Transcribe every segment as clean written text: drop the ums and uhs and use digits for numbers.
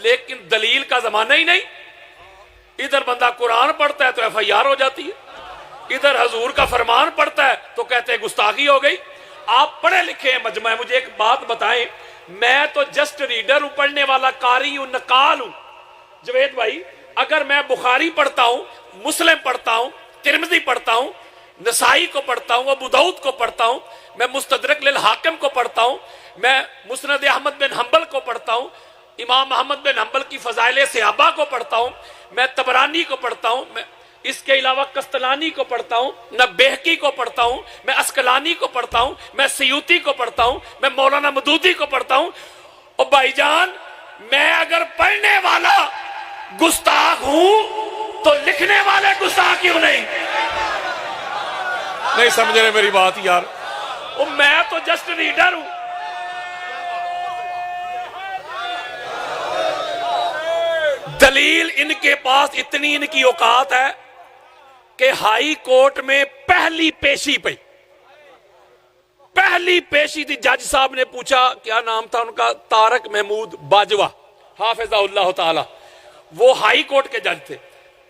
لیکن دلیل کا زمانہ ہی نہیں. ادھر بندہ قرآن پڑھتا ہے تو ایف آئی آر ہو جاتی ہے، ادھر حضور کا فرمان پڑھتا ہے تو کہتے ہیں گستاخی ہو گئی. آپ پڑھے لکھے ہیں مجمع ہے، مجھے ایک بات بتائیں، میں تو جسٹ ریڈر ہوں، پڑھنے والا قاری ہوں، نقال ہوں. جوید بھائی اگر میں بخاری پڑھتا ہوں، مسلم پڑھتا ہوں، ترمذی پڑھتا ہوں، نسائی کو پڑھتا ہوں، ابو داؤد کو پڑھتا ہوں، میں مستدرک للحاکم کو پڑھتا ہوں، میں مسند احمد بن حنبل کو پڑھتا ہوں، امام احمد بن حنبل کی فضائل صحابہ کو پڑھتا ہوں، میں طبرانی کو پڑھتا ہوں، میں اس کے علاوہ قسطلانی کو پڑھتا ہوں، میں بہقی کو پڑھتا ہوں، میں اسقلانی کو پڑھتا ہوں، میں سیوطی کو پڑھتا ہوں، میں مولانا مودودی کو پڑھتا ہوں. اور بھائی جان میں اگر پڑھنے والا گستاخ ہوں تو لکھنے والے گستاخ کیوں نہیں سمجھ رہے میری بات یار؟ میں تو جسٹ ریڈر ہوں. دلیل ان کے پاس اتنی ان کی اوقات ہے کہ ہائی کورٹ میں پہلی پیشی پہ پہلی پیشی تھی، جج صاحب نے پوچھا، کیا نام تھا ان کا، طارق محمود باجوہ حافظہ اللہ تعالی، وہ ہائی کورٹ کے جج تھے.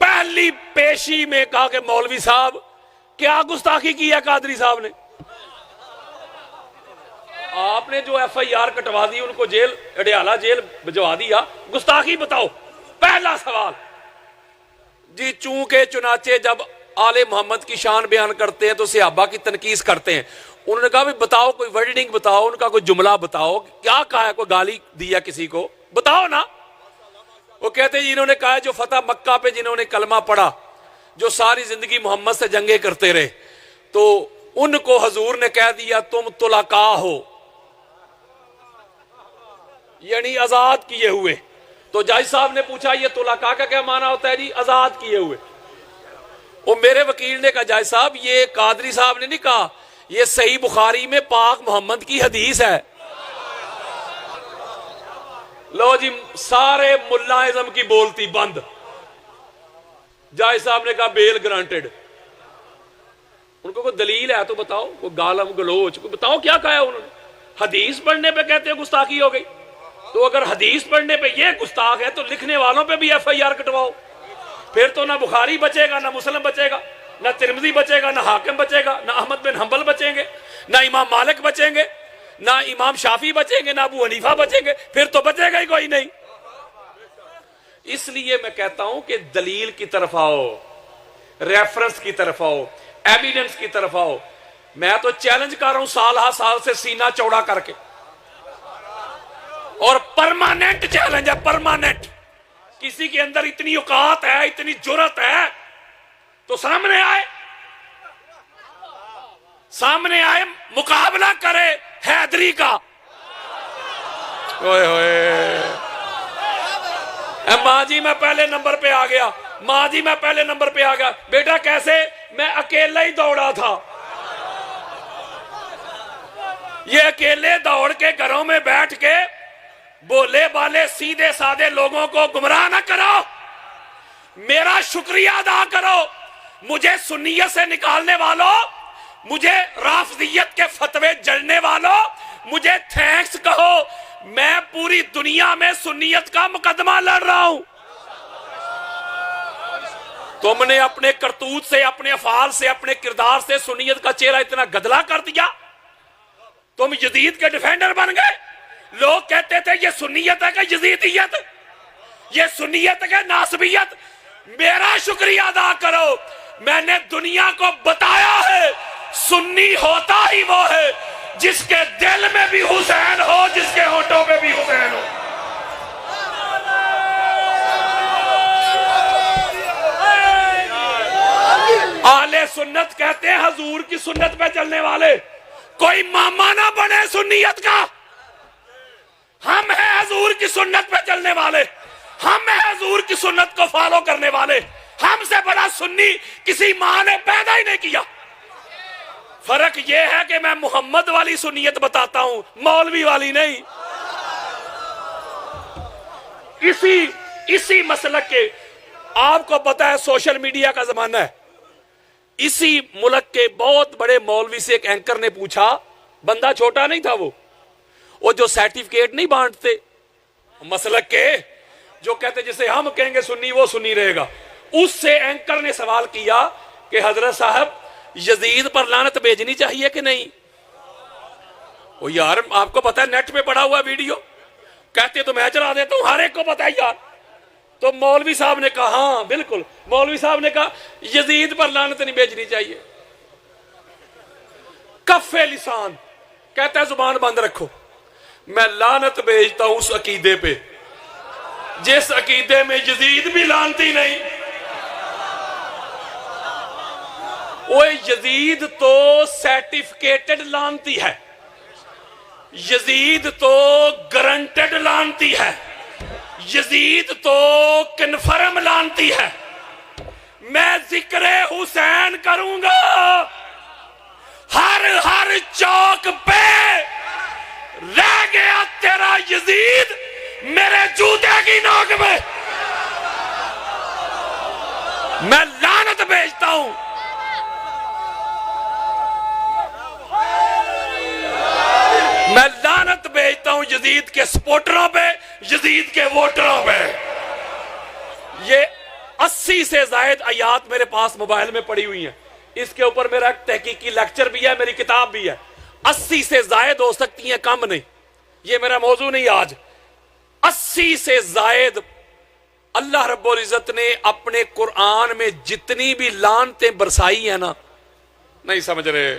پہلی پیشی میں کہا کہ مولوی صاحب کیا گستاخی کی ہے قادری صاحب نے، آپ نے جو ایف آئی آر کٹوا دی، ان کو جیل اڈیالہ جیل بھجوا دیا، گستاخی بتاؤ. پہلا سوال جی چونکہ چنانچہ جب آل محمد کی شان بیان کرتے ہیں تو صحابہ کی تنقیص کرتے ہیں. انہوں نے کہا بھی بتاؤ کوئی ورڈنگ بتاؤ، ان کا کوئی جملہ بتاؤ، کیا کہا ہے، کوئی گالی دیا کسی کو بتاؤ نا. وہ کہتے ہیں جنہوں نے کہا جو فتح مکہ پہ جنہوں نے کلمہ پڑھا، جو ساری زندگی محمد سے جنگیں کرتے رہے، تو ان کو حضور نے کہہ دیا تم طلقاء ہو، یعنی آزاد کیے ہوئے. تو جج صاحب نے پوچھا یہ طلقاء کا کیا معنی ہوتا ہے؟ جی آزاد کیے ہوئے. وہ میرے وکیل نے کہا جج صاحب یہ قادری صاحب نے نہیں کہا، یہ صحیح بخاری میں پاک محمد کی حدیث ہے. لو جی سارے ملا اعظم کی بولتی بند. جج صاحب نے کہا بیل گرانٹڈ. ان کو کوئی دلیل ہے تو بتاؤ، کوئی گالم گلوچ کوئی بتاؤ کیا کہا ہے انہوں نے. حدیث پڑھنے پہ کہتے ہیں گستاخی ہو گئی، تو اگر حدیث پڑھنے پہ یہ گستاخ ہے تو لکھنے والوں پہ بھی ایف آئی آر کٹواؤ. پھر تو نہ بخاری بچے گا، نہ مسلم بچے گا، نہ ترمذی بچے گا، نہ حاکم بچے گا، نہ احمد بن حنبل بچیں گے، نہ امام مالک بچیں گے، نہ امام شافی بچیں گے، نہ ابو حنیفہ بچیں گے. پھر تو بچے گا ہی کوئی نہیں. اس لیے میں کہتا ہوں کہ دلیل کی طرف آؤ، ریفرنس کی طرف آؤ، ایویڈنس کی طرف آؤ. میں تو چیلنج کر رہا ہوں سال ہا سال سے سینہ چوڑا کر کے، اور پرماننٹ چیلنج ہے، پرماننٹ. کسی کے اندر اتنی اوقات ہے، اتنی جرت ہے تو سامنے آئے مقابلہ کرے حیدری کا. اوئے ہوئے ماں جی میں پہلے نمبر پہ آ گیا، ماں جی میں پہلے نمبر پہ آ گیا. بیٹا کیسے؟ میں اکیلا ہی دوڑا تھا. یہ اکیلے دوڑ کے گھروں میں بیٹھ کے بولے بالے سیدھے سادے لوگوں کو گمراہ نہ کرو. میرا شکریہ ادا کرو. مجھے سنیت سے نکالنے والوں، مجھے رافضیت کے فتوے جڑنے والوں، مجھے تھینکس کہو. میں پوری دنیا میں سنیت کا مقدمہ لڑ رہا ہوں. تم نے اپنے کرتوت سے، اپنے افعال سے، اپنے کردار سے سنیت کا چہرہ اتنا گدلا کر دیا، تم یزید کے ڈیفینڈر بن گئے. لوگ کہتے تھے یہ سنیت ہے کہ یزیدیت، یہ سنیت ہے کہ ناصبیت. میرا شکریہ ادا کرو. میں نے دنیا کو بتایا ہے سنی ہوتا ہی وہ ہے جس کے دل میں بھی حسین ہو، جس کے ہونٹوں پہ بھی حسین ہو. اہل سنت کہتے ہیں حضور کی سنت پہ چلنے والے. کوئی ماما نہ بنے سنیت کا. ہم ہیں حضور کی سنت پہ چلنے والے، ہم ہیں حضور کی سنت کو فالو کرنے والے. ہم سے بڑا سنی کسی ماں نے پیدا ہی نہیں کیا. فرق یہ ہے کہ میں محمد والی سنیت بتاتا ہوں، مولوی والی نہیں. اسی مسلک کے، آپ کو پتا ہے سوشل میڈیا کا زمانہ ہے. اسی ملک کے بہت بڑے مولوی سے ایک اینکر نے پوچھا، بندہ چھوٹا نہیں تھا وہ جو سرٹیفکیٹ نہیں بانٹتے مسلک کے، جو کہتے جسے ہم کہیں گے سنی وہ سنی رہے گا. اس سے اینکر نے سوال کیا کہ حضرت صاحب یزید پر لعنت بھیجنی چاہیے کہ نہیں؟ وہ یار آپ کو پتا ہے نیٹ پہ پڑا ہوا ویڈیو, کہتے تو میں چلا دیتا ہوں, ہر ایک کو پتا ہے یار. تو مولوی صاحب نے کہا ہاں بالکل, مولوی صاحب نے کہا یزید پر لعنت نہیں بھیجنی چاہیے. کف لسان کہتا ہے زبان بند رکھو, میں لعنت بھیجتا ہوں اس عقیدے پہ جس عقیدے میں یزید بھی لعنتی نہیں. وہ یزید تو سرٹیفکیٹڈ لعنتی ہے, یزید تو گارنٹڈ لعنتی ہے, یزید تو کنفرم لعنتی ہے. میں ذکر حسین کروں گا ہر چوک پہ, رہ گیا تیرا یزید میرے جوتے کی نوک میں. میں لعنت بھیجتا ہوں. میں لعنت بھیجتا ہوں یزید کے سپورٹروں پہ, یزید کے ووٹروں پہ. یہ 80 سے زائد آیات میرے پاس موبائل میں پڑی ہوئی ہیں. اس کے اوپر میرا ایک تحقیقی لیکچر بھی ہے, میری کتاب بھی ہے. 80 سے زائد ہو سکتی ہیں, کم نہیں. یہ میرا موضوع نہیں آج. 80 سے زائد اللہ رب العزت نے اپنے قرآن میں جتنی بھی لعنتیں برسائی ہیں نا, نہیں سمجھ رہے,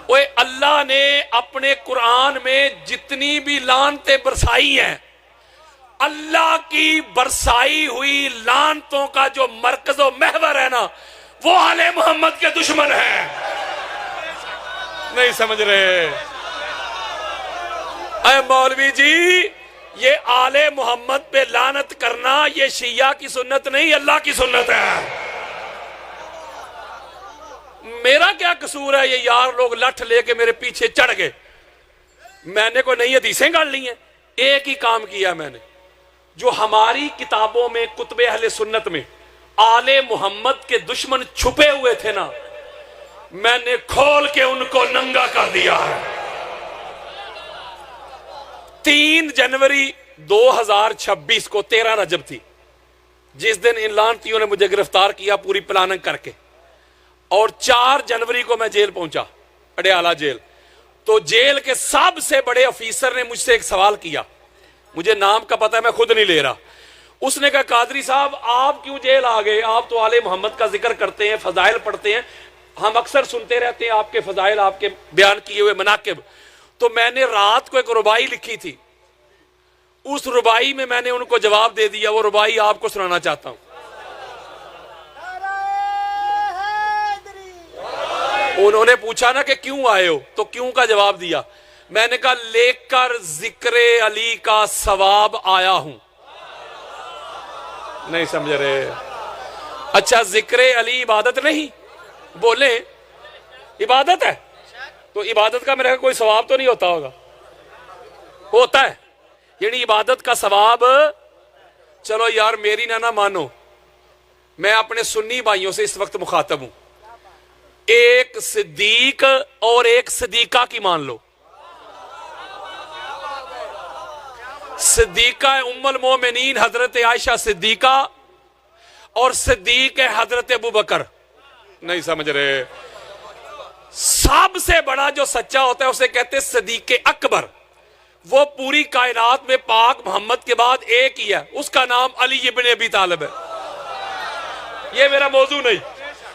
وہ اللہ نے اپنے قرآن میں جتنی بھی لعنتیں برسائی ہیں, اللہ کی برسائی ہوئی لعنتوں کا جو مرکز و محور ہے نا, وہ آل محمد کے دشمن ہیں. نہیں سمجھ رہے. اے مولوی جی, یہ آل محمد پہ لعنت کرنا یہ شیعہ کی سنت نہیں, اللہ کی سنت ہے. میرا کیا قصور ہے؟ یہ یار لوگ لٹھ لے کے میرے پیچھے چڑھ گئے. میں نے کوئی نئی حدیثیں گاڑ لی ہیں. ایک ہی کام کیا میں نے, جو ہماری کتابوں میں کتب اہل سنت میں آل محمد کے دشمن چھپے ہوئے تھے نا, میں نے کھول کے ان کو ننگا کر دیا ہے. 3 جنوری 2026 کو 13 رجب تھی, جس دن ان لعنتیوں نے مجھے گرفتار کیا پوری پلاننگ کر کے, اور 4 جنوری کو میں جیل پہنچا, اڈیالہ جیل. تو جیل کے سب سے بڑے افیسر نے مجھ سے ایک سوال کیا, مجھے نام کا پتہ ہے, میں خود نہیں لے رہا. اس نے کہا قادری صاحب آپ کیوں جیل آ گئے؟ آپ تو آل محمد کا ذکر کرتے ہیں, فضائل پڑھتے ہیں, ہم اکثر سنتے رہتے ہیں آپ کے فضائل, آپ کے بیان کیے ہوئے مناقب. تو میں نے رات کو ایک ربائی لکھی تھی, اس ربائی میں نے ان کو جواب دے دیا. وہ ربائی آپ کو سنانا چاہتا ہوں. انہوں نے پوچھا نا کہ کیوں آئے ہو, تو کیوں کا جواب دیا. میں نے کہا لے کر ذکر علی کا ثواب آیا ہوں. نہیں سمجھ رہے. اچھا ذکر علی عبادت نہیں؟ بولیں عبادت ہے, تو عبادت کا میرا کوئی ثواب تو نہیں ہوتا ہوگا؟ ہوتا ہے. یعنی عبادت کا ثواب. چلو یار میری نہ مانو, میں اپنے سنی بھائیوں سے اس وقت مخاطب ہوں. ایک صدیق اور ایک صدیقہ کی مان لو. صدیقہ ام المومنین حضرت عائشہ صدیقہ, اور صدیق حضرت ابو بکر. نہیں سمجھ رہے. سب سے بڑا جو سچا ہوتا ہے اسے کہتے ہیں صدیق اکبر. وہ پوری کائنات میں پاک محمد کے بعد ایک ہی ہے, اس کا نام علی ابن ابی طالب ہے. یہ میرا موضوع نہیں.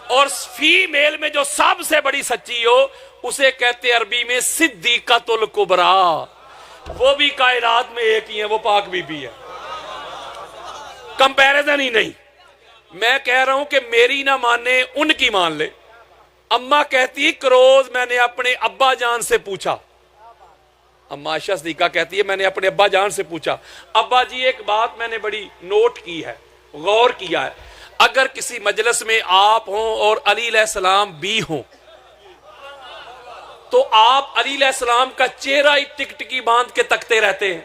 اور فیمیل میں جو سب سے بڑی سچی ہو اسے کہتے عربی میں صدیقۃ الکبریٰ. وہ بھی کائنات میں ایک ہی ہے, وہ پاک بی بی ہے. کمپیریزن ہی نہیں. میں کہہ رہا ہوں کہ میری نہ مانے ان کی مان لے. اماں کہتی کروز میں نے اپنے ابا جان سے پوچھا, اماں عائشہ صدیقہ کہتی ہے میں نے اپنے ابا جان سے پوچھا, ابا جی ایک بات میں نے بڑی نوٹ کی ہے, غور کیا ہے, اگر کسی مجلس میں آپ ہوں اور علی علیہ السلام بھی ہوں تو آپ علی علیہ السلام کا چہرہ ہی ٹکٹکی باندھ کے تکتے رہتے ہیں.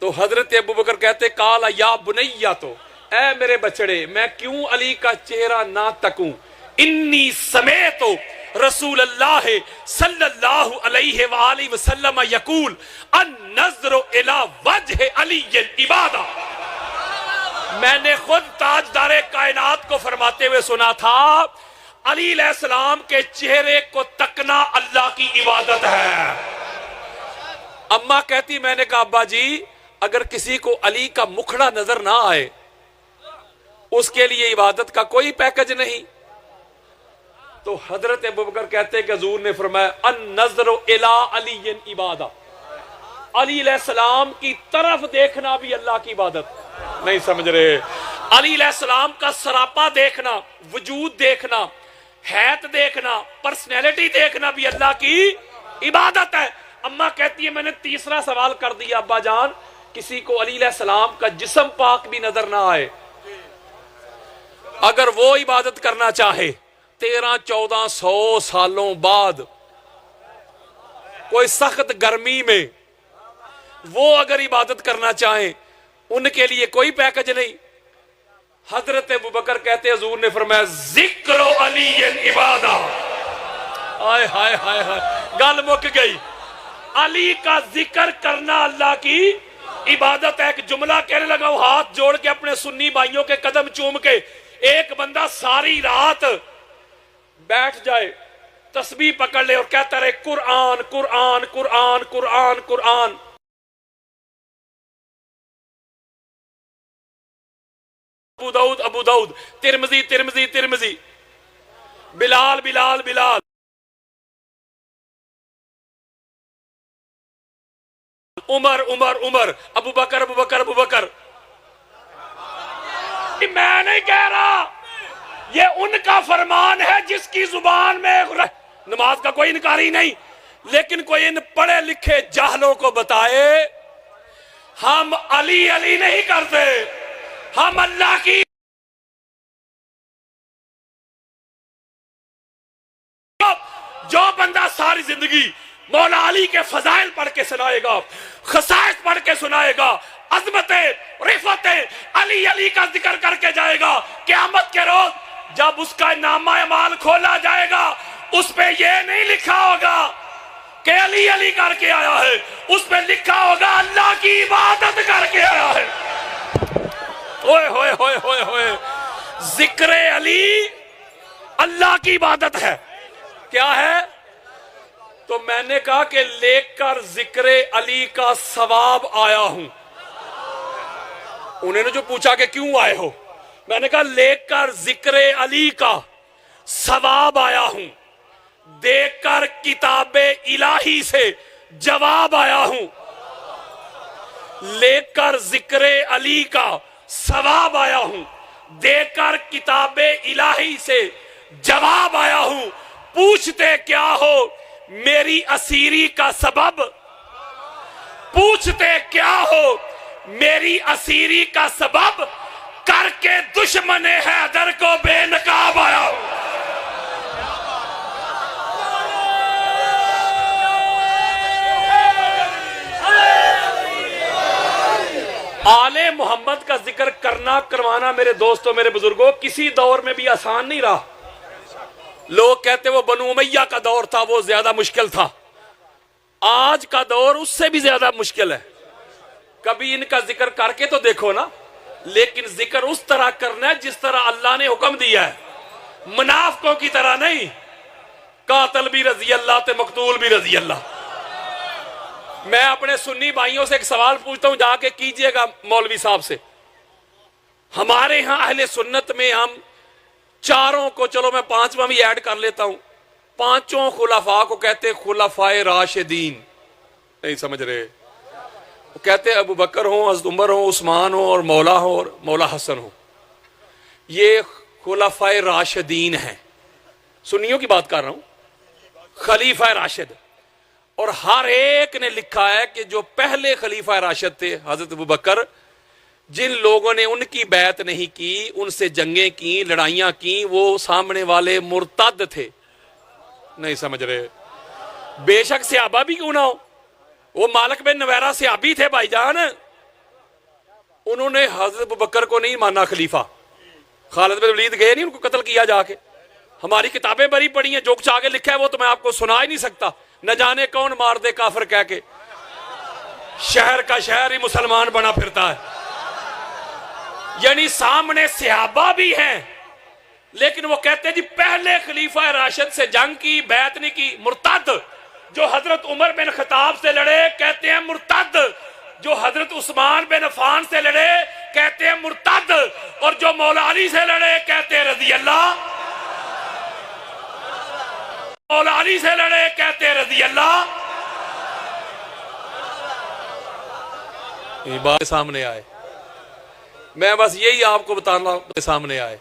تو حضرت ابو بکر کہتے قال یا بنیہ, تو اے میرے بچڑے میں کیوں علی کا چہرہ نہ تکوں, انی سمیتو رسول اللہ صلی اللہ علیہ وآلہ وسلم یقول النظر الی وجہ علی عبادہ. میں نے خود تاجدار کائنات کو فرماتے ہوئے سنا تھا علی علیہ السلام کے چہرے کو تکنا اللہ کی عبادت ہے. اماں کہتی میں نے کہا ابا جی اگر کسی کو علی کا مکھڑا نظر نہ آئے اس کے لیے عبادت کا کوئی پیکج نہیں. تو حضرت ابوبکر کہتے کہ حضور نے فرمایا النظر الی علی عبادہ. علی علیہ السلام کی طرف دیکھنا بھی اللہ کی عبادت. نہیں سمجھ رہے؟ علی علیہ السلام کا سراپا دیکھنا، وجود دیکھنا، حیت دیکھنا، پرسنالٹی دیکھنا بھی اللہ کی عبادت ہے. اماں کہتی ہے میں نے تیسرا سوال کر دیا ابا جان کسی کو علی علیہ السلام کا جسم پاک بھی نظر نہ آئے اگر وہ عبادت کرنا چاہے 1300-1400 سالوں بعد کوئی سخت گرمی میں وہ اگر عبادت کرنا چاہیں ان کے لیے کوئی پیکج نہیں. حضرت ابوبکر کہتے حضور نے فرمایا ذکر علی عبادہ. ہائے ہائے ہائے ہائے گل مک گئی. علی کا ذکر کرنا اللہ کی عبادت ہے. ایک جملہ کہنے لگا وہ ہاتھ جوڑ کے اپنے سنی بھائیوں کے قدم چوم کے ایک بندہ ساری رات بیٹھ جائے تسبیح پکڑ لے اور کہتا رہے قرآن قرآن قرآن قرآن قرآن. ابو داؤد ترمذی ترمذی ترمذی بلال بلال بلال عمر عمر عمر ابو بکر ابو بکر ابو بکر. میں نہیں کہہ رہا یہ ان کا فرمان ہے جس کی زبان میں نماز کا کوئی انکاری نہیں لیکن کوئی ان پڑھے لکھے جاہلوں کو بتائے ہم علی علی نہیں کرتے ہم اللہ کی. جو بندہ ساری زندگی مولا علی کے فضائل پڑھ کے سنائے گا خصائص پڑھ کے سنائے گا عظمت رفعت علی علی کا ذکر کر کے جائے گا قیامت کے روز جب اس کا نامہ اعمال کھولا جائے گا اس پہ یہ نہیں لکھا ہوگا کہ علی علی کر کے آیا ہے اس پہ لکھا ہوگا اللہ کی عبادت کر کے آیا ہے. ہوئے ہوئے ہوئے ہوئے ہوئے ذکر علی اللہ کی عبادت ہے. کیا ہے؟ تو میں نے کہا کہ لے کر ذکر علی کا ثواب آیا ہوں. انہوں نے جو پوچھا کہ کیوں آئے ہو میں نے کہا لے کر ذکر علی کا ثواب آیا ہوں دیکھ کر کتاب الہی سے جواب آیا ہوں. لے کر ذکر علی کا ثواب آیا ہوں دیکھ کر کتاب الہی سے جواب آیا ہوں. پوچھتے کیا ہو میری اسیری کا سبب پوچھتے کیا ہو میری اسیری کا سبب کر کے دشمن حیدر کو بے نقاب آیا ہوں. آل محمد کا ذکر کرنا کروانا میرے دوستوں میرے بزرگوں کسی دور میں بھی آسان نہیں رہا. لوگ کہتے وہ بنو امیہ کا دور تھا وہ زیادہ مشکل تھا. آج کا دور اس سے بھی زیادہ مشکل ہے. کبھی ان کا ذکر کر کے تو دیکھو نا لیکن ذکر اس طرح کرنا ہے جس طرح اللہ نے حکم دیا ہے منافقوں کی طرح نہیں. قاتل بھی رضی اللہ تے مقتول بھی رضی اللہ. میں اپنے سنی بھائیوں سے ایک سوال پوچھتا ہوں جا کے کیجئے گا مولوی صاحب سے. ہمارے ہاں اہل سنت میں ہم چاروں کو چلو میں پانچواں بھی ایڈ کر لیتا ہوں پانچوں خلفاء کو کہتے خلفائے راشدین. نہیں سمجھ رہے؟ وہ کہتے ابو بکر ہوں حضرت عمر ہوں عثمان ہوں اور مولا حسن ہوں یہ خلفائے راشدین ہیں. سنیوں کی بات کر رہا ہوں خلیفہ راشد. اور ہر ایک نے لکھا ہے کہ جو پہلے خلیفہ راشد تھے حضرت ابو بکر جن لوگوں نے ان کی بیعت نہیں کی ان سے جنگیں کی لڑائیاں کی وہ سامنے والے مرتد تھے. نہیں سمجھ رہے؟ بے شک صحابہ بھی کیوں نہ ہو وہ مالک بن نویرہ صحابی تھے بھائی جان. انہوں نے حضرت ابو بکر کو نہیں مانا خلیفہ. خالد بن ولید گئے نہیں ان کو قتل کیا جا کے ہماری کتابیں بری پڑی ہیں، جو کچھ آگے لکھا ہے وہ تو میں آپ کو سنا ہی نہیں سکتا. نہ جانے کون مار دے کافر کہہ کے شہر کا شہر ہی مسلمان بنا پھرتا ہے. یعنی سامنے صحابہ بھی ہیں لیکن وہ کہتے ہیں جی پہلے خلیفہ راشد سے جنگ کی، بیعت نہیں کی، مرتد. جو حضرت عمر بن خطاب سے لڑے کہتے ہیں مرتد. جو حضرت عثمان بن عفان سے لڑے کہتے ہیں مرتد. اور جو مولا علی سے لڑے کہتے ہیں رضی اللہ. مولا علی سے لڑے کہتے ہیں رضی اللہ. یہ بات سامنے آئے، میں بس یہی آپ کو بتانا سامنے آئے،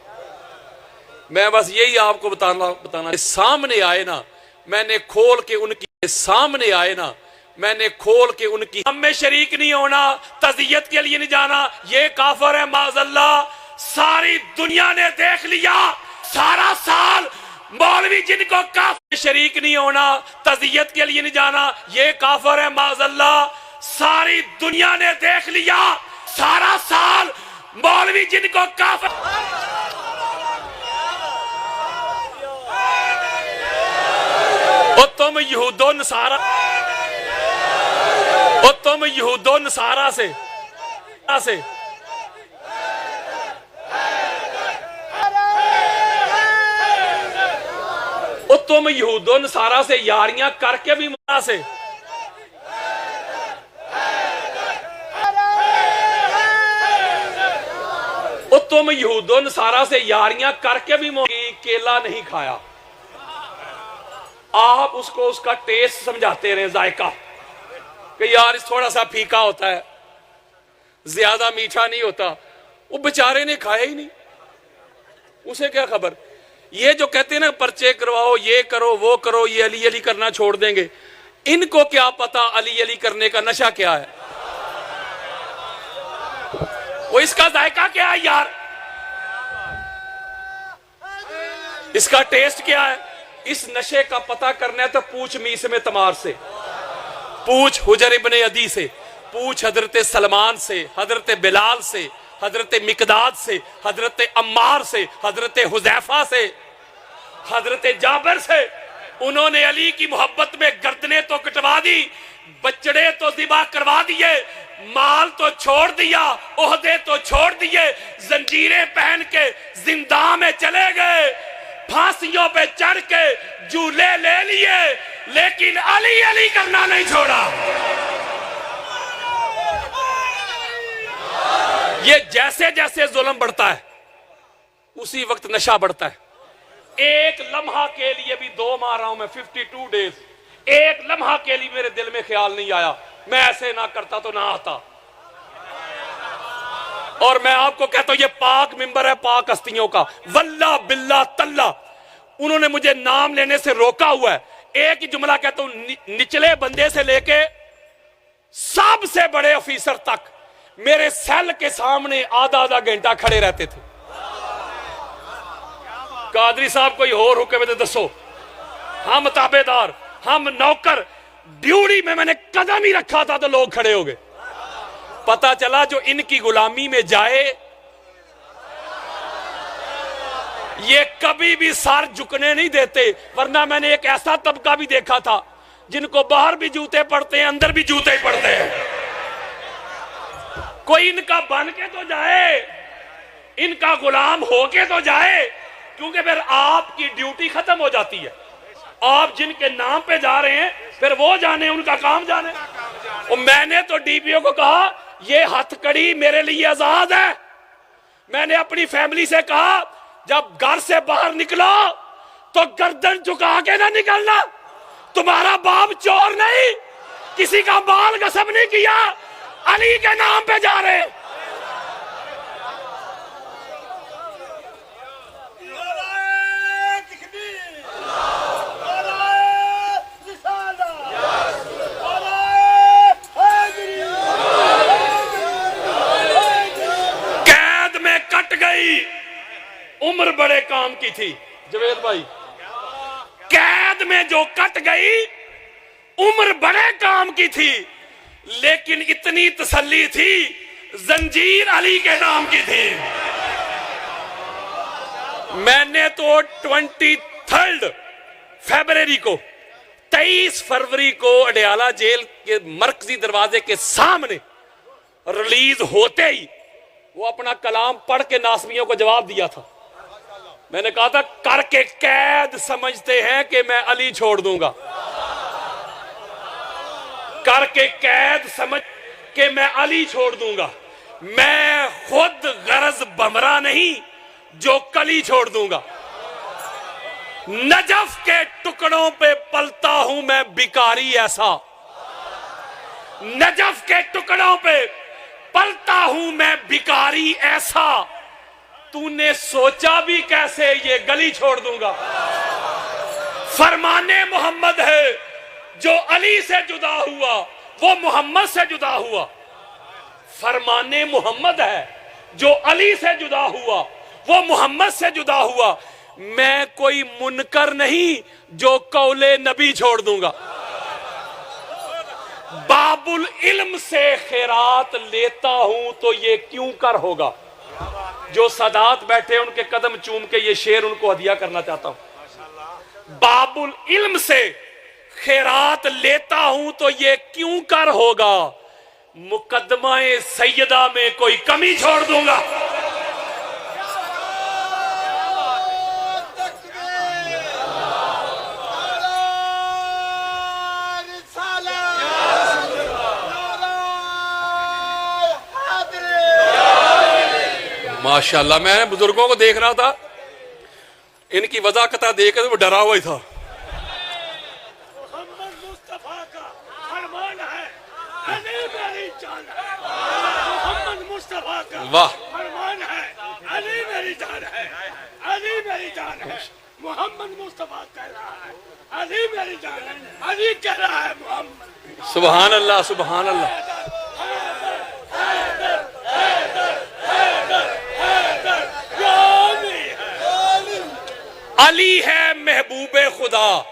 میں بس یہی آپ کو بتانا سامنے آئے نا. میں نے کھول کے ان کی سامنے آئے نا، میں نے کھول کے ان کی ہم میں شریک نہیں ہونا، تزیت کے لیے نہیں جانا. یہ کافر ہے معاذ اللہ. ساری دنیا نے دیکھ لیا سارا سال مولوی جن کو کافر شریک نہیں ہونا، تزیت کے لیے نہیں جانا، یہ کافر ہے معاذ اللہ. ساری دنیا نے دیکھ لیا سارا سال مولوی جن کو کافر. اور تم یہود و نصارہ، اور تم یہود و نصارہ سے اور تم یہود و نصارہ سے یاریاں کر کے بھی مولا سے اور تم یہود و نصارہ سے یاریاں کر کے بھی کیلا نہیں کھایا. آپ اس کو اس کا ٹیسٹ سمجھاتے رہے، ذائقہ، کہ یار اس تھوڑا سا پھیکا ہوتا ہے، زیادہ میٹھا نہیں ہوتا. وہ بیچارے نے کھایا ہی نہیں، اسے کیا خبر. یہ جو کہتے ہیں نا پرچے کرواؤ، یہ کرو وہ کرو، یہ علی علی کرنا چھوڑ دیں گے، ان کو کیا پتا علی علی کرنے کا نشہ کیا ہے، وہ اس کا ذائقہ کیا ہے یار، اس کا ٹیسٹ کیا ہے. اس نشے کا پتہ کرنا ہے تو پوچھ میس میں تمار سے، پوچھ حجر ابن عدی سے، پوچھ حضرت سلمان سے، حضرت بلال سے، حضرت مقداد سے، حضرت عمار سے، حضرت حذیفہ سے، حضرت جابر سے. انہوں نے علی کی محبت میں گردنیں تو کٹوا دی، بچڑے تو ذبح کروا دیے، مال تو چھوڑ دیا، عہدے تو چھوڑ دیے، زنجیریں پہن کے زندان میں چلے گئے، پھانسیوں پہ چڑھ کے جھولے لے لیے، لیکن علی علی کرنا نہیں چھوڑا. یہ جیسے جیسے ظلم بڑھتا ہے اسی وقت نشہ بڑھتا ہے. ایک لمحہ کے لیے بھی 2 ماہ رہا ہوں میں 52 ڈیز، ایک لمحہ کے لیے میرے دل میں خیال نہیں آیا میں ایسے نہ کرتا تو نہ آتا. اور میں آپ کو کہتا ہوں یہ پاک منبر ہے پاک ہستیوں کا، واللہ باللہ تاللہ انہوں نے مجھے نام لینے سے روکا ہوا ہے. ایک ہی جملہ کہتا ہوں، نچلے بندے سے لے کے سب سے بڑے افیسر تک میرے سیل کے سامنے آدھا گھنٹہ کھڑے رہتے تھے. قادری صاحب کوئی اور حکم دے دسو، ہم تابع دار، ہم نوکر، ڈیوٹی میں نے قدم ہی رکھا تھا تو لوگ کھڑے ہو گئے. پتا چلا جو ان کی غلامی میں جائے یہ کبھی بھی سر جھکنے نہیں دیتے. ورنہ میں نے ایک ایسا طبقہ بھی دیکھا تھا جن کو باہر بھی جوتے پڑتے ہیں اندر بھی جوتے ہی پڑتے ہیں. کوئی ان کا بن کے تو جائے، ان کا غلام ہو کے تو جائے، کیونکہ پھر آپ کی ڈیوٹی ختم ہو جاتی ہے. آپ جن کے نام پہ جا رہے ہیں پھر وہ جانے، ان کا کام جانے. اور میں نے تو ڈی پی او کو کہا یہ ہتھ کڑی میرے لیے آزاد ہے. میں نے اپنی فیملی سے کہا جب گھر سے باہر نکلو تو گردن جھکا کے نہ نکلنا، تمہارا باپ چور نہیں، کسی کا مال غصب نہیں کیا، علی کے نام پہ جا رہے. قید میں کٹ گئی، عمر بڑے کام کی تھی. جوید بھائی قید میں جو کٹ گئی عمر بڑے کام کی تھی، لیکن اتنی تسلی تھی زنجیر علی کے نام کی تھی. میں نے تو 23 فیبرری کو 23 فروری کو اڈیالہ جیل کے مرکزی دروازے کے سامنے ریلیز ہوتے ہی وہ اپنا کلام پڑھ کے ناسمیوں کو جواب دیا تھا. میں نے کہا تھا کر کے قید سمجھتے ہیں کہ میں علی چھوڑ دوں گا, کر کے قید سمجھ کہ میں علی چھوڑ دوں گا. میں خود غرض بمرا نہیں جو کلی چھوڑ دوں گا. نجف کے ٹکڑوں پہ پلتا ہوں میں بیکاری ایسا, نجف کے ٹکڑوں پہ پلتا ہوں میں بیکاری ایسا, تو نے سوچا بھی کیسے یہ گلی چھوڑ دوں گا. فرمان محمد ہے جو علی سے جدا ہوا وہ محمد سے جدا ہوا. فرمان محمد ہے جو علی سے جدا ہوا وہ محمد سے جدا ہوا. میں کوئی منکر نہیں جو قول نبی چھوڑ دوں گا. باب العلم سے خیرات لیتا ہوں تو یہ کیوں کر ہوگا. جو سادات بیٹھے ان کے قدم چوم کے یہ شعر ان کو ہدیہ کرنا چاہتا ہوں. باب العلم سے خیرات لیتا ہوں تو یہ کیوں کر ہوگا. مقدمہ سیدہ میں کوئی کمی چھوڑ دوں گا. ماشاءاللہ میں بزرگوں کو دیکھ رہا تھا, ان کی وضاحت دیکھ کر وہ ڈرا ہوا ہی تھا. محمد مصطفیٰ کا فرمان ہے علی میری جان ہے. محمد مصطفیٰ کا فرمان ہے علی میری جان ہے. علی میری جان ہے. محمد مصطفیٰ کہہ رہا ہے علی میری جان ہے. علی کہہ رہا ہے محمد. سبحان اللہ سبحان اللہ. علی ہے محبوب خدا,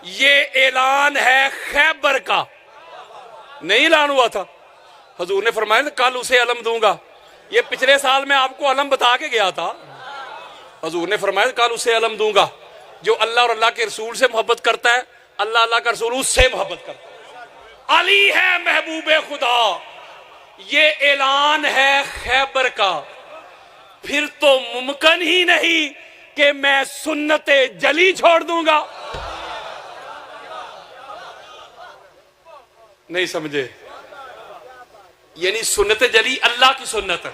یہ اعلان ہے خیبر کا. نہیں اعلان ہوا تھا, حضور نے فرمایا کل اسے علم دوں گا. یہ پچھلے سال میں آپ کو علم بتا کے گیا تھا. حضور نے فرمایا کل اسے علم دوں گا جو اللہ اور اللہ کے رسول سے محبت کرتا ہے, اللہ اللہ کا رسول اس سے محبت کرتا ہے. علی ہے محبوب خدا, یہ اعلان ہے خیبر کا. پھر تو ممکن ہی نہیں کہ میں سنت جلی چھوڑ دوں گا. نہیں سمجھے, یعنی سنت جلی اللہ کی سنت ہے,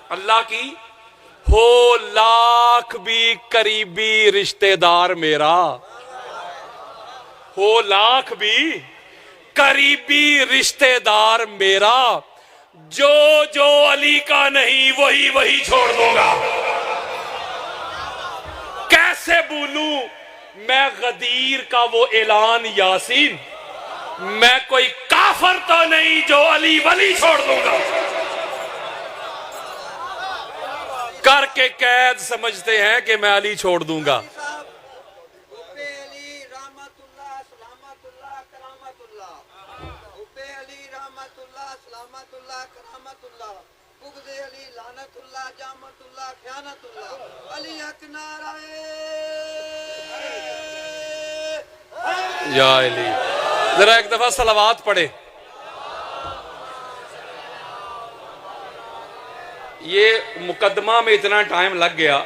اللہ کی. ہو لاکھ بھی قریبی رشتہ دار میرا, ہو لاکھ بھی قریبی رشتہ دار میرا, جو جو علی کا نہیں وہی وہی چھوڑ دوں گا. کیسے بولوں میں غدیر کا وہ اعلان یاسین, میں کوئی کافر تو نہیں جو علی ولی چھوڑ دوں گا. کر کے قید سمجھتے ہیں کہ میں علی چھوڑ دوں گا. یا علی, ذرا ایک دفعہ صلوات پڑھے. یہ مقدمہ میں اتنا ٹائم لگ گیا,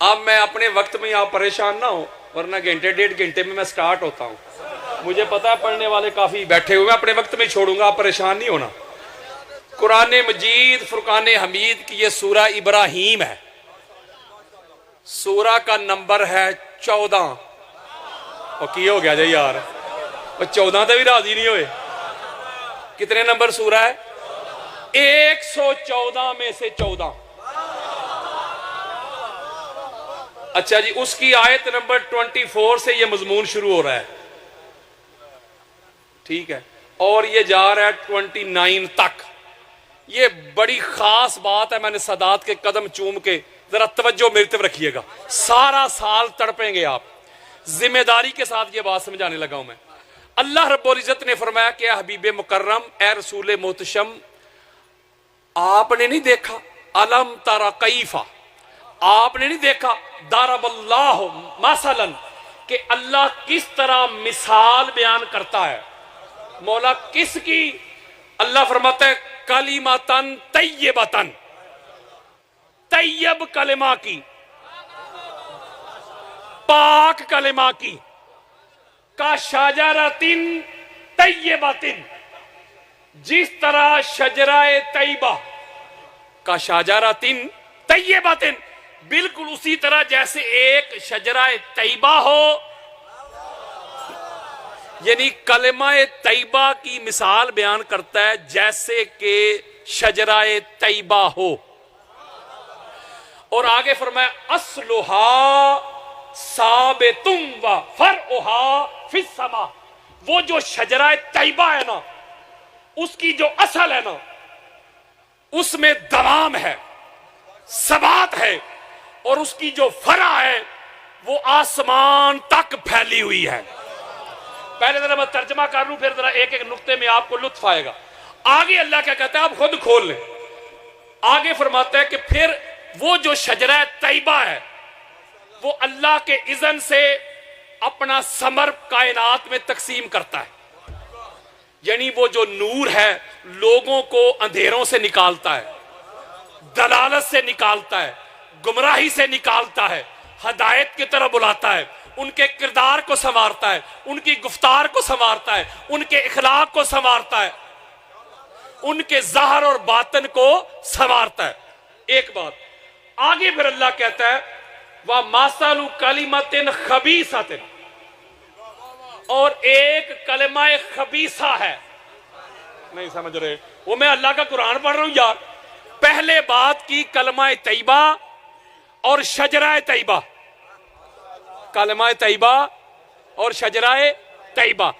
اب میں اپنے وقت میں آپ پریشان نہ ہو, ورنہ گھنٹے 1.5 گھنٹے میں سٹارٹ ہوتا ہوں. مجھے پتا ہے پڑھنے والے کافی بیٹھے ہوئے, میں اپنے وقت میں چھوڑوں گا, آپ پریشان نہیں ہونا. قرآن مجید فرقان حمید کی یہ سورہ ابراہیم ہے. سورہ کا نمبر ہے 14. اور کی ہو گیا جائے یار, 14 تو بھی راضی نہیں ہوئے. کتنے نمبر سورہ ہے؟ 114 میں سے 14. اچھا جی, اس کی آیت نمبر 24 سے یہ مضمون شروع ہو رہا ہے. ٹھیک ہے, اور یہ جا رہا ہے 29 تک. یہ بڑی خاص بات ہے, میں نے سادات کے قدم چوم کے, ذرا توجہ میری طرف رکھیے گا. سارا سال تڑپیں گے آپ. ذمہ داری کے ساتھ یہ بات سمجھانے لگا ہوں میں. اللہ رب العزت نے فرمایا کہ اے حبیب مکرم, اے رسول محتشم, آپ نے نہیں دیکھا, علم تر کیفا, آپ نے نہیں دیکھا ضرب اللہ مثلا کہ اللہ کس طرح مثال بیان کرتا ہے؟ مولا کس کی؟ اللہ فرماتا ہے کلمتن طیبتن، طیب کلمہ کی، پاک کلمہ کی، کا شجرتن طیبتن، جس طرح شجرہ طیبہ، کا شجرتن طیبتن، بالکل اسی طرح جیسے ایک شجرہ طیبہ ہو، یعنی کلمہ طیبہ کی مثال بیان کرتا ہے جیسے کہ شجرہ طیبہ ہو۔ اور آگے فرمایا اصلھا ثابتم و فرعھا فی السماء، وہ جو شجرہ طیبہ ہے نا، اس کی جو اصل ہے نا، اس میں دوام ہے، ثبات ہے، اور اس کی جو فرع ہے وہ آسمان تک پھیلی ہوئی ہے۔ پہلے ذرا میں ترجمہ کر لوں، پھر ذرا ایک ایک نقطے میں آپ کو لطف آئے گا۔ آگے اللہ کیا کہتا ہے آپ خود کھول لیں۔ آگے فرماتا ہے کہ پھر وہ جو شجرہ طیبہ ہے وہ اللہ کے اذن سے اپنا ثمر کائنات میں تقسیم کرتا ہے، یعنی وہ جو نور ہے لوگوں کو اندھیروں سے نکالتا ہے، دلالت سے نکالتا ہے، گمراہی سے نکالتا ہے، ہدایت کی طرف بلاتا ہے، ان کے کردار کو سنوارتا ہے، ان کی گفتار کو سنوارتا ہے، ان کے اخلاق کو سنوارتا ہے، ان کے ظاہر اور باطن کو سنوارتا ہے۔ ایک بات آگے پھر اللہ کہتا ہے وَمَثَلُ كَلِمَةٍ خَبِيثَةٍ، اور ایک کلمہ خبیثہ ہے۔ نہیں سمجھ رہے؟ وہ میں اللہ کا قرآن پڑھ رہا ہوں یار۔ پہلے بات کی کلمہ طیبہ اور شجرہ طیبہ، کلمہ طیبہ اور شجرہ طیبہ،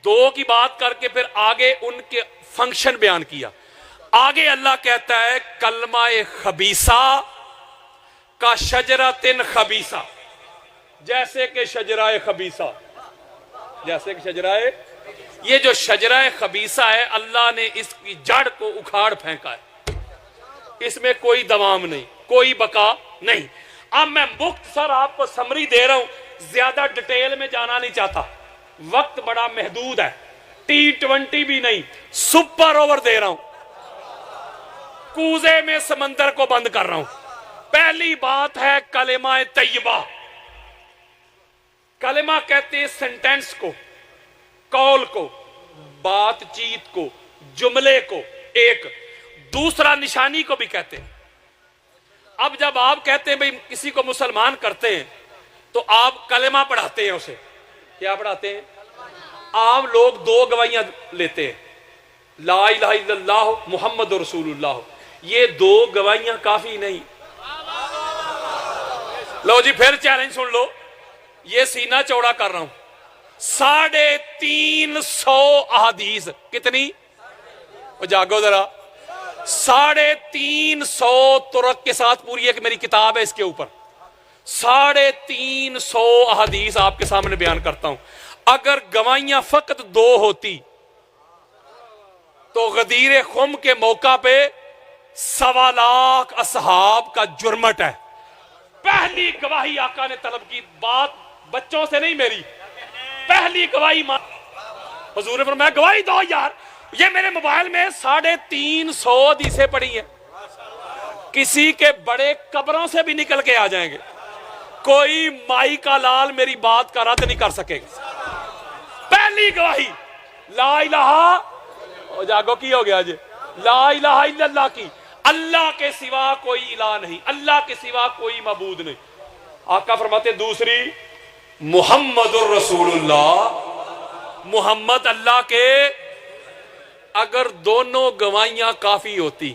دو کی بات کر کے پھر آگے ان کے فنکشن بیان کیا۔ آگے اللہ کہتا ہے کلمہ خبیثہ کا شجرۃ خبیثہ، جیسے کہ شجرہ خبیثہ، جیسے کہ شجرہ، یہ جو شجرہ خبیثہ ہے اللہ نے اس کی جڑ کو اکھاڑ پھینکا ہے، اس میں کوئی دوام نہیں، کوئی بقا نہیں۔ اب میں مختصر آپ کو سمری دے رہا ہوں، زیادہ ڈیٹیل میں جانا نہیں چاہتا، وقت بڑا محدود ہے، T20 بھی نہیں، سپر اوور دے رہا ہوں، کوزے میں سمندر کو بند کر رہا ہوں۔ پہلی بات ہے کلمہ طیبہ۔ کلمہ کہتے ہیں سینٹینس کو، قول کو، بات چیت کو، جملے کو، ایک دوسرا نشانی کو بھی کہتے ہیں۔ اب جب آپ کہتے ہیں بھئی کسی کو مسلمان کرتے ہیں تو آپ کلمہ پڑھاتے ہیں اسے، کیا پڑھاتے ہیں؟ آپ لوگ دو گواہیاں لیتے ہیں، لا الہ الا اللہ محمد رسول اللہ، یہ دو گواہیاں کافی نہیں۔ لو جی پھر چیلنج سن لو، یہ سینہ چوڑا کر رہا ہوں، 350 احادیث، کتنی؟ جاگو ذرا، 350 طرق کے ساتھ پوری ایک میری کتاب ہے اس کے اوپر، 350 احادیث آپ کے سامنے بیان کرتا ہوں۔ اگر گواہیاں فقط 2 ہوتی تو غدیر خم کے موقع پہ 1.25 لاکھ اصحاب کا جرمٹ ہے۔ پہلی گواہی آقا نے طلب کی، بات بچوں سے نہیں میری، پہلی گواہی حضور نے فرمایا گواہی دو یار۔ یہ میرے موبائل میں 350 حدیثیں پڑھی ہیں، کسی کے بڑے قبروں سے بھی نکل کے آ جائیں گے، کوئی مائی کا لال میری بات کا رد نہیں کر سکے گا۔ پہلی گواہی لا الہ، جاگو کی ہو گیا جی، لا الہ الا اللہ کی، اللہ کے سوا کوئی الہ نہیں، اللہ کے سوا کوئی معبود نہیں۔ آقا فرماتے دوسری محمد الرسول اللہ، محمد اللہ کے۔ اگر دونوں گواہیاں کافی ہوتی،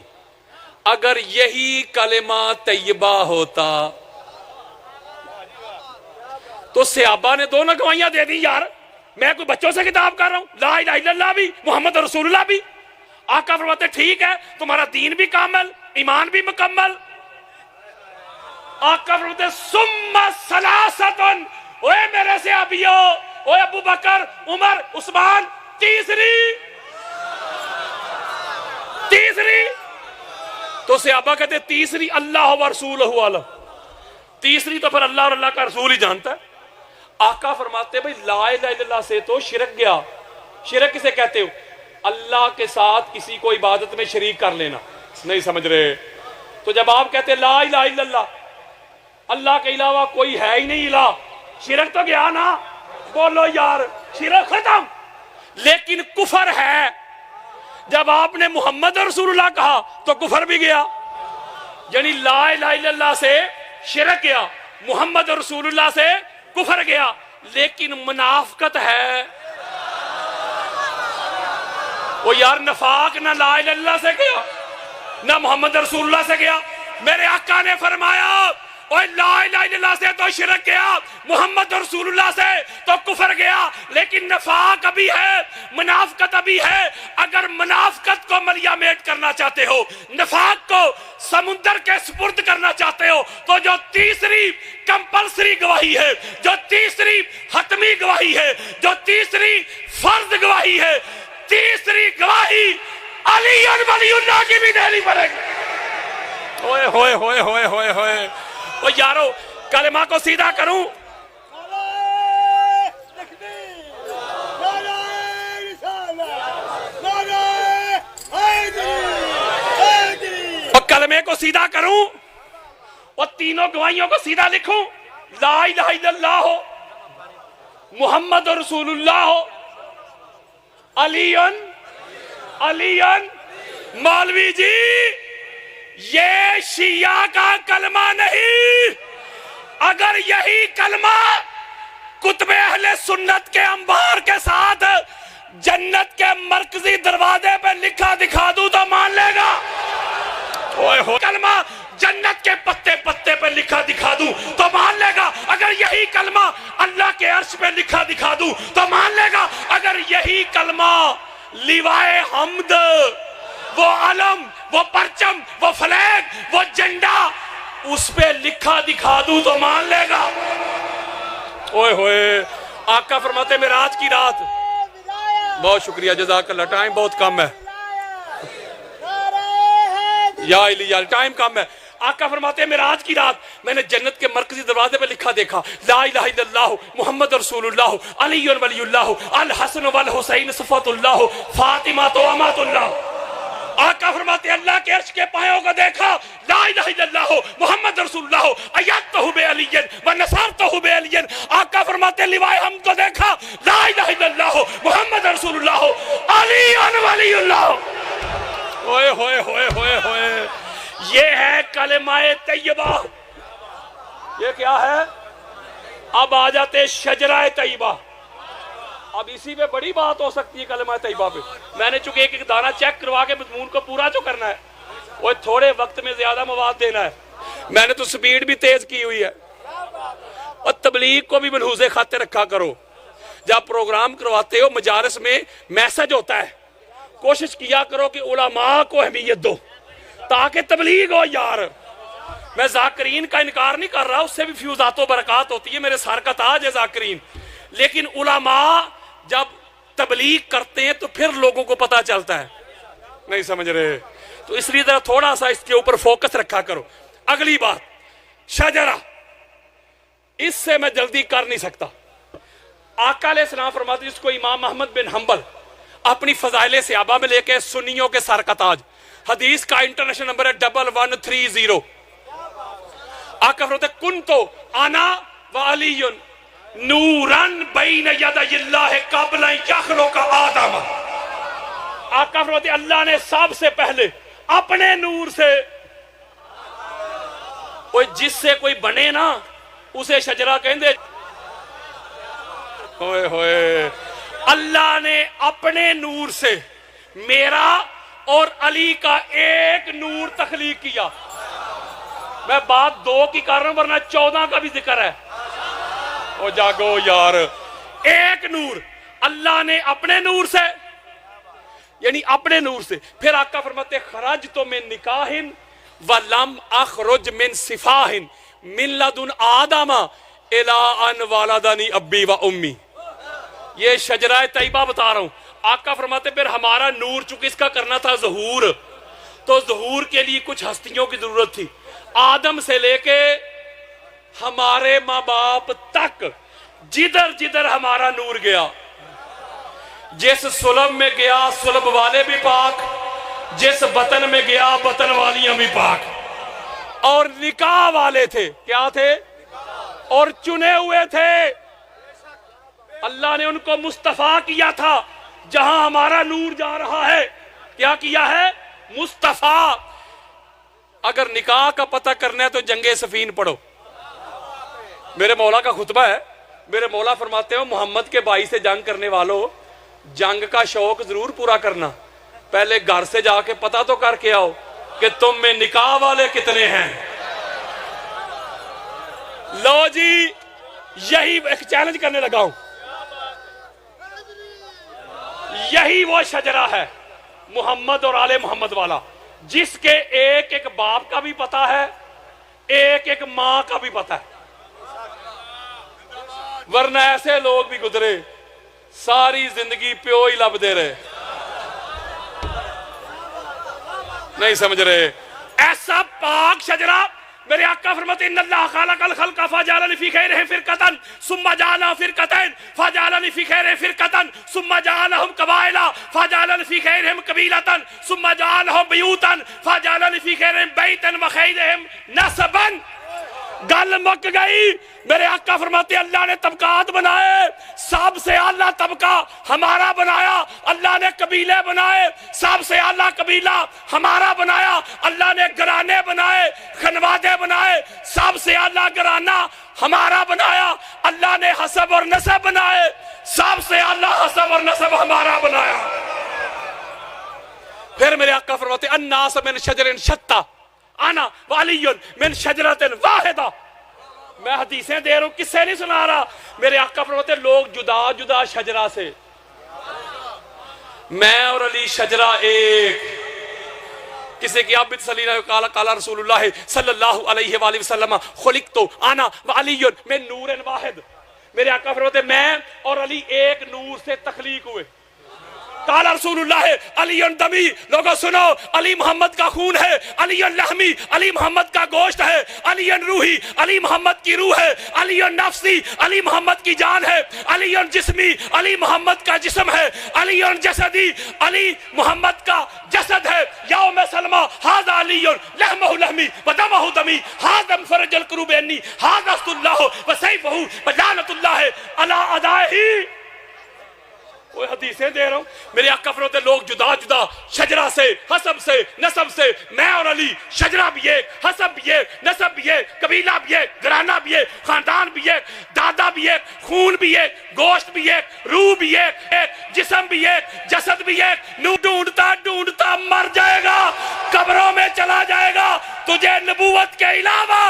اگر یہی کلمہ طیبہ ہوتا تو صحابہ نے دونوں گواہیاں دے دی یار، میں کوئی بچوں سے کتاب کر رہا ہوں، لا الہ الا اللہ بھی محمد رسول اللہ بھی۔ آقا فرماتے ٹھیک ہے، تمہارا دین بھی کامل، ایمان بھی مکمل۔ آقا فرماتے ثم ثلاثۃ، اوے میرے سے ابیو، اوے ابو بکر، عمر، عثمان، تیسری تو صحابہ کہتے تیسری اللہ و رسولہ عالم، تیسری تو پھر اللہ اور اللہ کا رسول ہی جانتا ہے۔ آقا فرماتے بھئی لا الہ الا اللہ سے تو شرک گیا۔ شرک کسے کہتے ہو؟ اللہ کے ساتھ کسی کو عبادت میں شریک کر لینا۔ نہیں سمجھ رہے؟ تو جب آپ کہتے لا الہ الا اللہ، اللہ کے علاوہ کوئی ہے ہی نہیں الہ، شرک تو گیا نا؟ بولو یار، شرک ختم۔ لیکن کفر ہے، جب آپ نے محمد رسول اللہ کہا تو کفر بھی گیا۔ یعنی لا الہ الا اللہ سے شرک گیا، محمد رسول اللہ سے کفر گیا، لیکن منافقت ہے۔ وہ یار نفاق نہ لا الہ الا اللہ سے گیا نہ محمد رسول اللہ سے گیا۔ میرے آقا نے فرمایا اوہ لا الہ الا اللہ سے تو شرک گیا، محمد رسول اللہ سے تو کفر گیا، لیکن نفاق ابھی ہے، منافقت ابھی ہے۔ اگر منافقت کو ملیا میٹ کرنا چاہتے ہو، نفاق کو سمندر کے سپرد کرنا چاہتے ہو، تو جو تیسری کمپلسری گواہی ہے، جو تیسری حتمی گواہی ہے، جو تیسری فرض گواہی ہے، تیسری گواہی علی ولی اللہ کی بھی دینی پڑے گی۔ ہوئے ہوئے ہوئے ہوئے ہوئے ہوئے او یارو، کلمہ کو سیدھا کروں۔ اور کلمے کو سیدھا کروں اور تینوں گواہیوں کو سیدھا لکھوں، لا الہ الا اللہ ہو، محمد رسول اللہ ہو، علی مولوی جی یہ شیعہ کا کلمہ نہیں۔ اگر یہی کلمہ کتب اہل سنت کے انبار کے ساتھ جنت کے مرکزی دروازے پہ لکھا دکھا دوں تو مان لے گا۔ کلمہ جنت کے پتے پتے پہ لکھا دکھا دوں تو مان لے گا۔ اگر یہی کلمہ اللہ کے عرش پہ لکھا دکھا دوں تو مان لے گا۔ اگر یہی کلمہ لیوائے حمد، وہ علم، وہ پرچم، وہ فلیگ، وہ جنڈا اس پہ لکھا دکھا دوں تو مان لے گا۔ اوئے ہوئے، آقا فرماتے معراج کی رات، بہت شکریہ جزاک اللہ، ٹائم بہت کم ہے یا علی ٹائم کم ہے۔ آقا فرماتے ہیں معراج کی رات میں نے جنت کے مرکزی دروازے پہ لکھا دیکھا، لا الہ الا اللہ محمد رسول اللہ علی ولی اللہ الحسن والحسین صفوت اللہ فاطمہ تو امات اللہ۔ آقا فرماتے ہیں اللہ کے عرش کے پایوں کو دیکھا، لا الہ الا اللہ محمد رسول اللہ ایدتہ بعلی ونصرتہ بعلی۔ آقا فرماتے ہیں لیوائے حمد کو دیکھا، لا الہ الا اللہ محمد رسول اللہ علی ولی اللہ۔ ہوئے ہوئے ہوئے ہوئے ہوئے، یہ ہے کلمہ طیبہ۔ یہ کیا ہے؟ اب آ جاتے شجرہ طیبہ۔ اب اسی پہ بڑی بات ہو سکتی ہے کلمہ طیبہ پہ۔ میں نے چونکہ ایک دانہ چیک کروا کے مضمون کو پورا جو کرنا ہے، وہ تھوڑے وقت میں زیادہ مواد دینا ہے، میں نے تو سپیڈ بھی تیز کی ہوئی ہے۔ اور تبلیغ کو بھی ملحوظ خط رکھا کرو، جب پروگرام کرواتے ہو مجالس میں میسج ہوتا ہے، کوشش کیا کرو کہ علماء کو اہمیت دو تاکہ تبلیغ ہو یار۔ میں ذاکرین کا انکار نہیں کر رہا، اس سے بھی فیوزات و برکات ہوتی ہے، میرے سر کا تاج ہے ذاکرین، لیکن علماء جب تبلیغ کرتے ہیں تو پھر لوگوں کو پتہ چلتا ہے۔ نہیں سمجھ رہے؟ تو اس لیے ذرا تھوڑا سا اس کے اوپر فوکس رکھا کرو۔ اگلی بات شجرہ، اس سے میں جلدی کر نہیں سکتا۔ آقا علیہ السلام فرماتے جس کو امام احمد بن حنبل اپنی فضائل صحابہ میں لے کے سنیوں کے سر کا تاج، حدیث کا انٹرنیشنل نمبر ہے 1130۔ آقا فرماتے کنتو انا وعلی نورن بین یدی اللہ قبل یخلق آدم۔ آقا فرماتے اللہ نے سب سے پہلے اپنے نور سے، کوئی جس سے کوئی بنے نا اسے شجرہ کہیں دے۔ ہوئے ہوئے، اللہ نے اپنے نور سے میرا اور علی کا ایک نور تخلیق کیا۔ میں بات 2 کی کر رہا ہوں ورنہ 14 کا بھی ذکر ہے۔ او جاگو یار، ایک نور اللہ نے اپنے نور سے، یعنی اپنے نور سے۔ پھر آقا فرماتے خرجت من نکاح ولم اخرج من صفاح من لدن آدم الی ان والدنی ابی و امی۔ یہ شجرہ طیبہ بتا رہا ہوں۔ آقا فرماتے پھر ہمارا نور چونکہ اس کا کرنا تھا ظہور، تو ظہور کے لیے کچھ ہستیوں کی ضرورت تھی۔ آدم سے لے کے ہمارے ماں باپ تک جدھر جدھر ہمارا نور گیا، جس سلب میں گیا سلب والے بھی پاک، جس بطن میں گیا بطن والیاں بھی پاک، اور نکاح والے تھے، کیا تھے؟ اور چنے ہوئے تھے۔ اللہ نے ان کو مصطفیٰ کیا تھا، جہاں ہمارا نور جا رہا ہے کیا کیا ہے؟ مصطفیٰ۔ اگر نکاح کا پتہ کرنا ہے تو جنگ صفین پڑھو، میرے مولا کا خطبہ ہے، میرے مولا فرماتے ہیں محمد کے بھائی سے جنگ کرنے والوں، جنگ کا شوق ضرور پورا کرنا، پہلے گھر سے جا کے پتہ تو کر کے آؤ کہ تم میں نکاح والے کتنے ہیں۔ لو جی، یہی ایک چیلنج کرنے لگا ہوں، یہی وہ شجرہ ہے محمد اور آل محمد والا، جس کے ایک ایک باپ کا بھی پتہ ہے، ایک ایک ماں کا بھی پتہ ہے، ورنہ ایسے لوگ بھی گزرے ساری زندگی پیو ہی لب دے رہے، نہیں سمجھ رہے۔ ایسا پاک شجرہ، میرے آقا فرماتے ہیں ان اللہ خلق الخلق فجعلنی فی خیرہم فرقۃ ثم جعلنا فرقتین فجعلنی فی خیرہم فرقۃ ثم جعلہم قبائل فجعلنی فی خیرہم قبیلۃ ثم جعلہم بیوتا فجعلنی فی خیرہم بیتا وخیرہم نسبا۔ گل مک گئی۔ میرے آقا فرماتے ہیں اللہ نے طبقات بنائے، سب سے اعلیٰ طبقہ ہمارا بنایا، اللہ نے قبیلے بنائے، سب سے اعلیٰ قبیلہ ہمارا بنایا، اللہ نے گھرانے بنائے، خانوادے بنائے، سب سے اعلیٰ گھرانہ ہمارا بنایا، اللہ نے حسب اور نسب بنائے، سب سے اعلیٰ حسب اور نسب ہمارا بنایا۔ پھر میرے آقا فرماتے ہیں الناس من شجر شتى انا وعلی من شجرۃ واحدہ۔ میں حدیثیں دے رہا ہوں، کس سے نہیں سنا رہا۔ میرے آقا فرماتے ہیں لوگ جدا جدا شجرہ سے، میں اور علی شجرہ ایک۔ کسی کی آپ بتسلینا قال رسول اللہ صلی اللہ علیہ وآلہ وسلم خلقت انا وعلی من نور واحد۔ میرے آقا فرماتے ہیں میں اور علی ایک نور سے تخلیق ہوئے۔ قال رسول اللہ علی دمی، لوگوں سنو، علی محمد کا خون ہے، علی لحمی، علی محمد کا گوشت ہے، علی روحی، علی محمد کی روح ہے، علی نفسی، علی محمد کی جان ہے، علی جسمی، علی محمد کا جسم ہے، علی جسدی، علی محمد کا جسد ہے۔ یوم سلمہ ھذا علی لحمہ لحمی ودمہ دمی، ھذا فرج الکروب عنی، ھذا اسد اللہ وسیفہ ولعنۃ اللہ علی اعدائہ۔ وہ حدیثیں دے رہا ہوں۔ میرے آقا فرماتے ہیں لوگ جدا جدا شجرہ سے، حسب سے، نسب سے، میں اور علی شجرہ بھی ایک، حسب بھی ایک، نسب بھی ایک، قبیلہ بھی ایک، گھرانہ بھی ایک، خاندان بھی ایک، دادا بھی ایک، خون بھی ایک، گوشت بھی ایک، روح بھی ایک، جسم بھی ایک، جسد بھی ایک۔ نو ڈھونڈتا ڈھونڈتا مر جائے گا، قبروں میں چلا جائے گا، تجھے نبوت کے علاوہ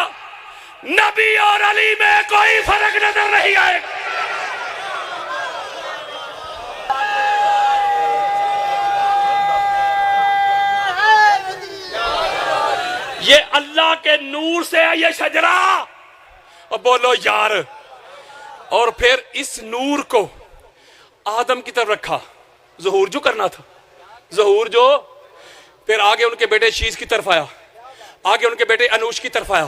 نبی اور علی میں کوئی فرق نظر نہیں آئے گا۔ یہ اللہ کے نور سے ہے یہ شجرہ۔ اور بولو یار۔ اور پھر اس نور کو آدم کی طرف رکھا، ظہور جو کرنا تھا، ظہور جو، پھر آگے ان کے بیٹے شیز کی طرف آیا، آگے ان کے بیٹے انوش کی طرف آیا،